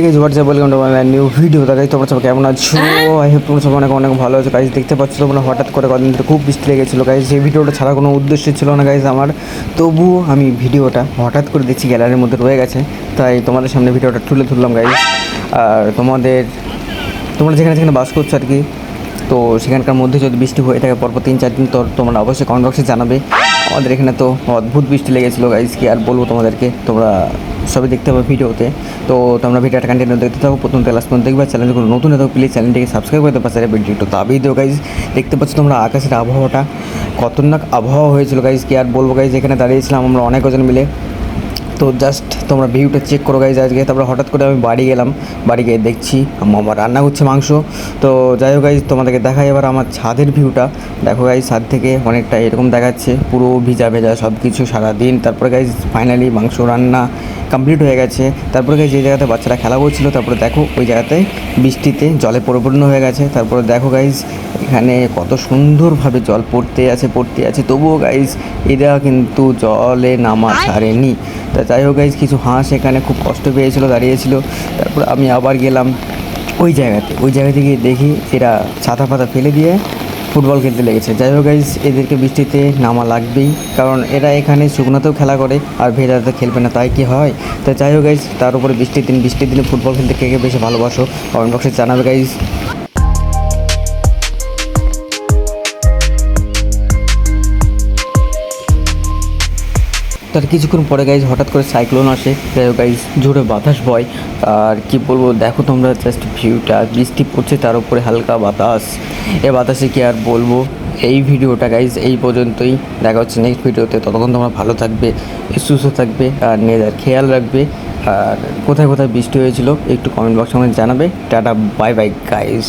Guys WhatsApp welcome to my new video. তাই তোমরা সবাই কেমন আছো? আই হোপ তোমরা সবাই অনেক অনেক ভালো আছো গাইস। দেখতে পাচ্ছ তোমরা হঠাৎ করে কদিন ধরে খুব বৃষ্টি লেগেছিলো গাইস। এই ভিডিওটা ছাড়া কোনো উদ্দেশ্য ছিল না গাইস আমার, তবুও আমি ভিডিওটা হঠাৎ করে দেখছি গ্যালারির মধ্যে রয়ে গেছে, তাই তোমাদের সামনে ভিডিওটা তুলে ধরলাম গাইস। আর তোমরা যেখানে যেখানে বাস করছো আর কি, তো সেখানকার মধ্যে যদি বৃষ্টি হয়ে থাকে পরপর 3-4 দিন, তো তোমরা অবশ্যই কমেন্ট বক্সে জানাবে। আমাদের এখানে তো অদ্ভুত বৃষ্টি লেগেছিলো গাইস, কি আর বলবো তোমাদেরকে, তোমরা সবই দেখতে পাবে ভিডিওতে। তো তোমরা ভিডিওটা কন্টিনিউ দেখতে থাকো, প্রথম থেকে লাস্ট পর্যন্ত দেখবে। চ্যানেল কোনো নতুন হতো প্লিজ চ্যানেলটিকে সাবস্ক্রাইব করতে পারছে ভিডিও একটু দাবিয়ে দিও গাইস। দেখতে পাচ্ছ তোমরা আকাশের আবহাওয়াটা, খতরনাক আবহাওয়া হয়েছিল গাইস, কি আর বলবো গাইস। এখানে দাঁড়িয়েছিলাম আমরা অনেক কজন মিলে, তো জাস্ট তোমরা ভিউটা চেক করো গাইজ আজকে। তারপরে হঠাৎ করে আমি বাড়ি গেলাম, বাড়ি গিয়ে দেখছি আমার রান্না করছে মাংস। তো যাই হোক গাইজ, তোমাদেরকে দেখাই এবার আমার ছাদের ভিউটা। দেখো গাইজ, ছাদ থেকে অনেকটা এরকম দেখাচ্ছে, পুরো ভিজা ভেজা সব কিছু সারাদিন। তারপরে গাইজ ফাইনালি মাংস রান্না কমপ্লিট হয়ে গেছে। তারপরে গাইজ যে জায়গাতে বাচ্চারা খেলা করছিল, তারপরে দেখো ওই জায়গাতে বৃষ্টিতে জলে পরিপূর্ণ হয়ে গেছে। তারপরে দেখো গাইজ এখানে কত সুন্দরভাবে জল পড়তে আছে, তবুও গাইজ এরা কিন্তু জলে নামা ছাড়েনি। তা যাই হোক গাইজ, কিছু হাঁস এখানে খুব কষ্ট পেয়েছিল, দাঁড়িয়েছিল। তারপর আমি আবার গেলাম ওই জায়গাতে গিয়ে দেখি এরা ছাতা ফাতা ফেলে দিয়ে ফুটবল খেলতে লেগেছে। যাই হোক গাইজ, এদেরকে বৃষ্টিতে নামা লাগবেই, কারণ এরা এখানে শুকনোতেও খেলা করে আর ভেজাতে খেলবে না, তাই কি হয়। তো যাই হোক গাইজ, তার উপরে বৃষ্টির দিনে ফুটবল খেলতে কে কে বেশি ভালোবাসো কমেন্ট বক্সে জানাবে গাইজ। তার কিছুক্ষণ পরে গাইজ হঠাৎ করে সাইক্লোন আসে। যাই হোক গাইজ, জোরে বাতাস বয়, আর কি বলবো, দেখো তোমরা জাস্ট ভিউটা, বৃষ্টি পড়ছে তার উপরে হালকা বাতাস। এ বাতাসে কি আর বলবো। এই ভিডিওটা গাইজ এই পর্যন্তই, দেখা হচ্ছে নেক্সট ভিডিওতে। ততক্ষণ তোমরা ভালো থাকবে, সুস্থ থাকবে আর নিজেদের খেয়াল রাখবে। আর কোথায় কোথায় বৃষ্টি হয়েছিল একটু কমেন্ট বক্সে আমাকে জানাবে। Tata bye bye guys.